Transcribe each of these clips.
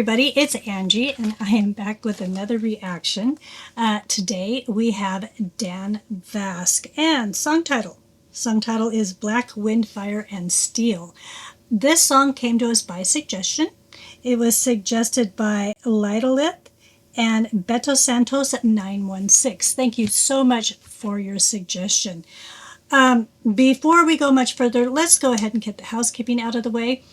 everybody, it's Angie, and I am back with another reaction. Today we have Dan Vasc, and song title. Song title is Black Wind, Fire, and Steel. This song came to us by suggestion. It was suggested by Lidolith and Beto Santos at 916. Thank you so much for your suggestion. Before we go much further, let's go ahead and get the housekeeping out of the way.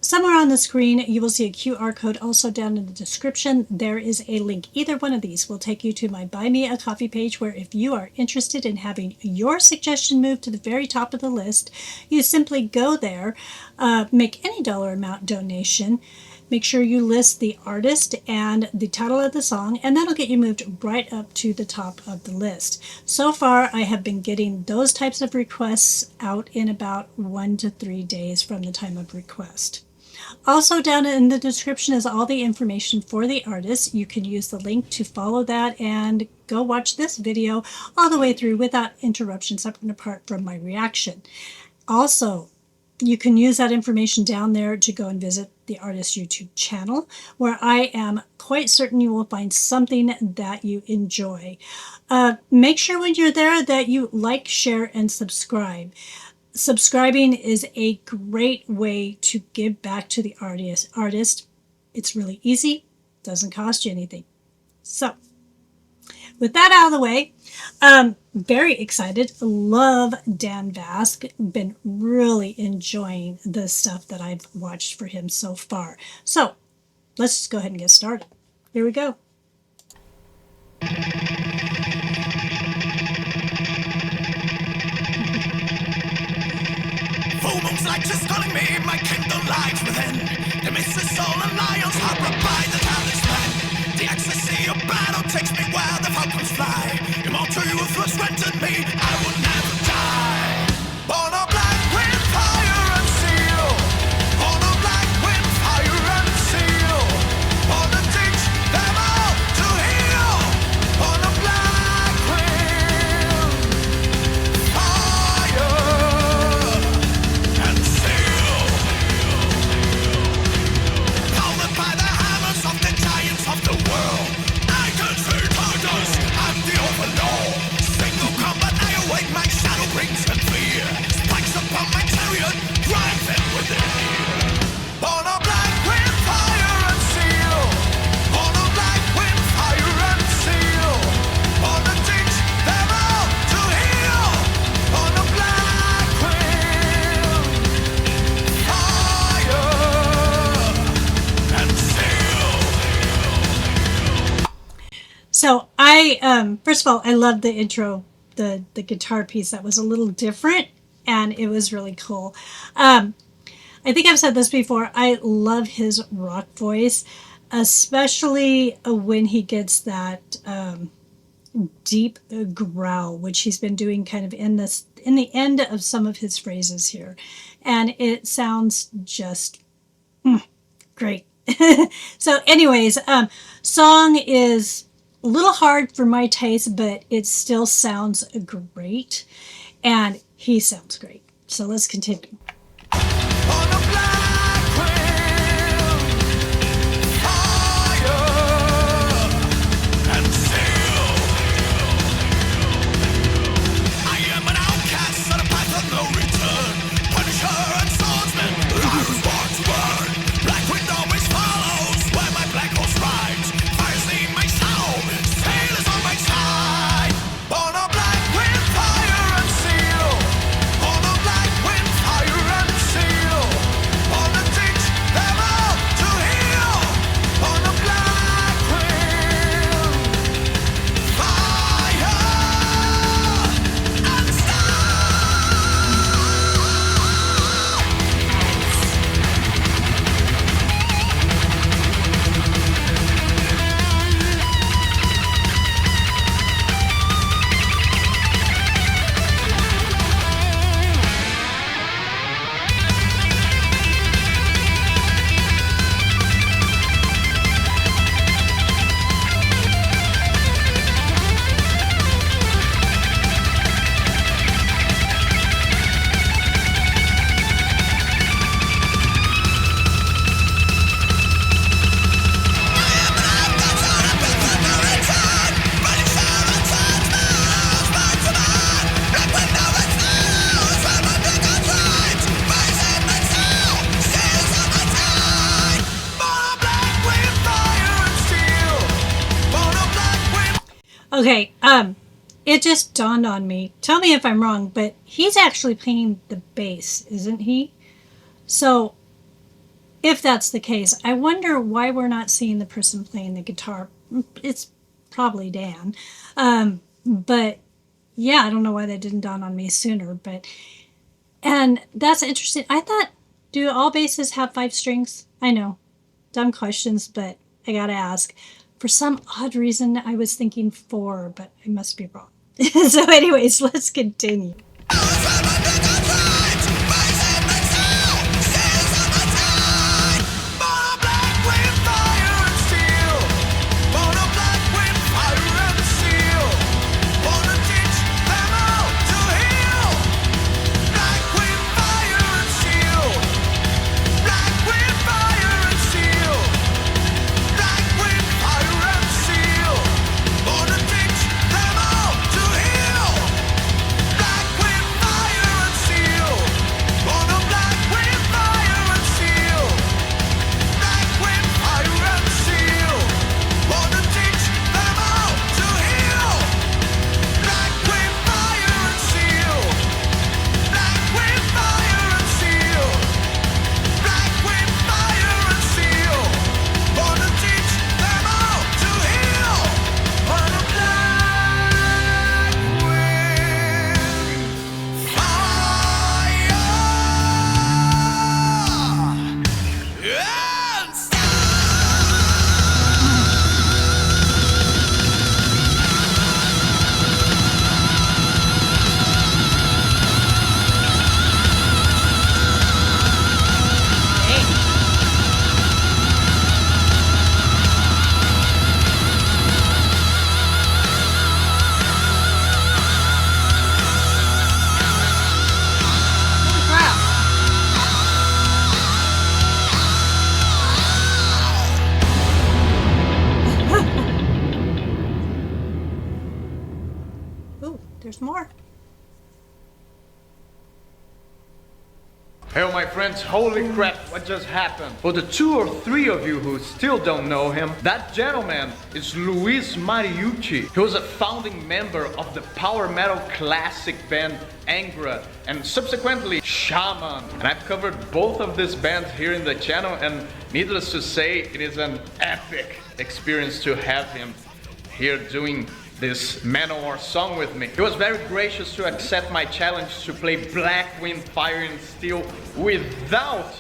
Somewhere on the screen, you will see a QR code. Also down in the description, there is a link. Either one of these will take you to my Buy Me a Coffee page, where if you are interested in having your suggestion moved to the very top of the list, you simply go there, make any dollar amount donation, make sure you list the artist and the title of the song, and that'll get you moved right up to the top of the list. So far, I have been getting those types of requests out in about 1 to 3 days from the time of request. Also down in the description is all the information for the artist. You can use the link to follow that and go watch this video all the way through without interruption, separate and apart from my reaction. Also, you can use that information down there to go and visit the artist's YouTube channel, where I am quite certain you will find something that you enjoy. Make sure when you're there that you like, share, and subscribe. Subscribing is a great way to give back to the artist. It's really easy, doesn't cost you anything. So, with that out of the way, very excited. Love Dan Vasc. Been really enjoying the stuff that I've watched for him so far. So, let's just go ahead and get started. Here we go. Full moon's light is calling me, my kingdom lies within. The mist is soul and lions harbored by the talisman. The ecstasy of battle takes me where the falcons fly. Immortal youth was granted me, I will never die. Born of black wind, fire and steel. Born of black wind, fire and steel. Born to teach them all to heal. Born of black wind, fire. So first of all, I love the intro, the guitar piece. That was a little different, and it was really cool. I think I've said this before. I love his rock voice, especially when he gets that deep growl, which he's been doing kind of in the end of some of his phrases here, and it sounds just great. So, anyways, song is a little hard for my taste, but it still sounds great, and he sounds great. So let's continue. Born of black wind, fire and steel. Born of black wind, fire Okay, it just dawned on me. Tell me if I'm wrong, but he's actually playing the bass, isn't he? So, if that's the case, I wonder why we're not seeing the person playing the guitar. It's probably Dan. But yeah, I don't know why that didn't dawn on me sooner. And that's interesting. I thought, do all basses have 5 strings? I know, dumb questions, but I gotta ask. For some odd reason, I was thinking 4, but I must be wrong. So, anyways, let's continue. Ooh, there's more. Hey, my friends, holy crap, what just happened? For the 2 or 3 of you who still don't know him, that gentleman is Luis Mariutti. He was a founding member of the power metal classic band Angra and subsequently Shaman. And I've covered both of these bands here in the channel, and needless to say, it is an epic experience to have him here doing this Manowar song with me. He was very gracious to accept my challenge to play Black Wind, Fire and Steel without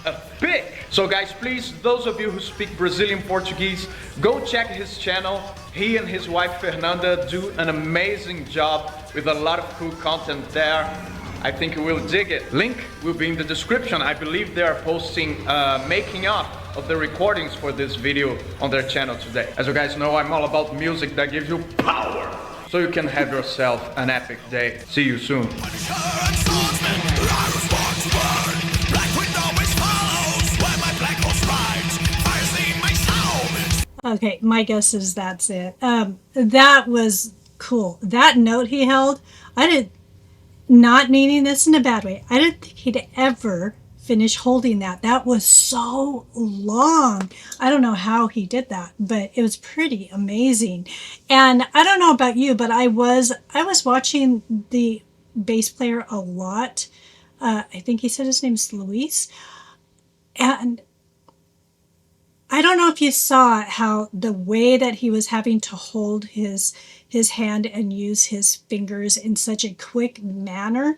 a pick. So guys, please, those of you who speak Brazilian Portuguese, go check his channel. He and his wife Fernanda do an amazing job with a lot of cool content there. I think you will dig it. Link will be in the description. I believe they are posting making up of the recordings for this video on their channel today. As you guys know, I'm all about music that gives you power, so you can have yourself an epic day. See you soon. Okay, my guess is that's it. That was cool. That note he held, not meaning this in a bad way, I didn't think he'd ever finish holding that. That was so long. I don't know how he did that, but it was pretty amazing. And I don't know about you, but I was watching the bass player a lot. I think he said his name's Luis. And I don't know if you saw how the way that he was having to hold his hand and use his fingers in such a quick manner.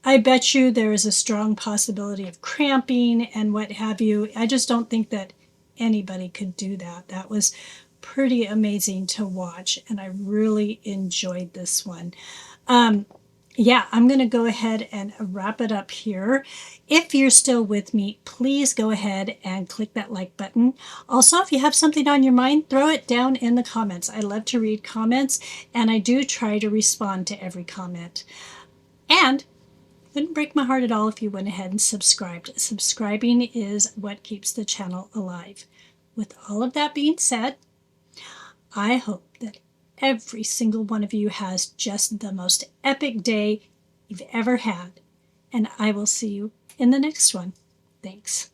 I bet you there is a strong possibility of cramping and what have you. I just don't think that anybody could do that. That was pretty amazing to watch, and I really enjoyed this one. Yeah, I'm going to go ahead and wrap it up here. If you're still with me, please go ahead and click that like button. Also, if you have something on your mind, throw it down in the comments. I love to read comments, and I do try to respond to every comment. And it wouldn't break my heart at all if you went ahead and subscribed. Subscribing is what keeps the channel alive. With all of that being said, I hope that every single one of you has just the most epic day you've ever had. And I will see you in the next one. Thanks.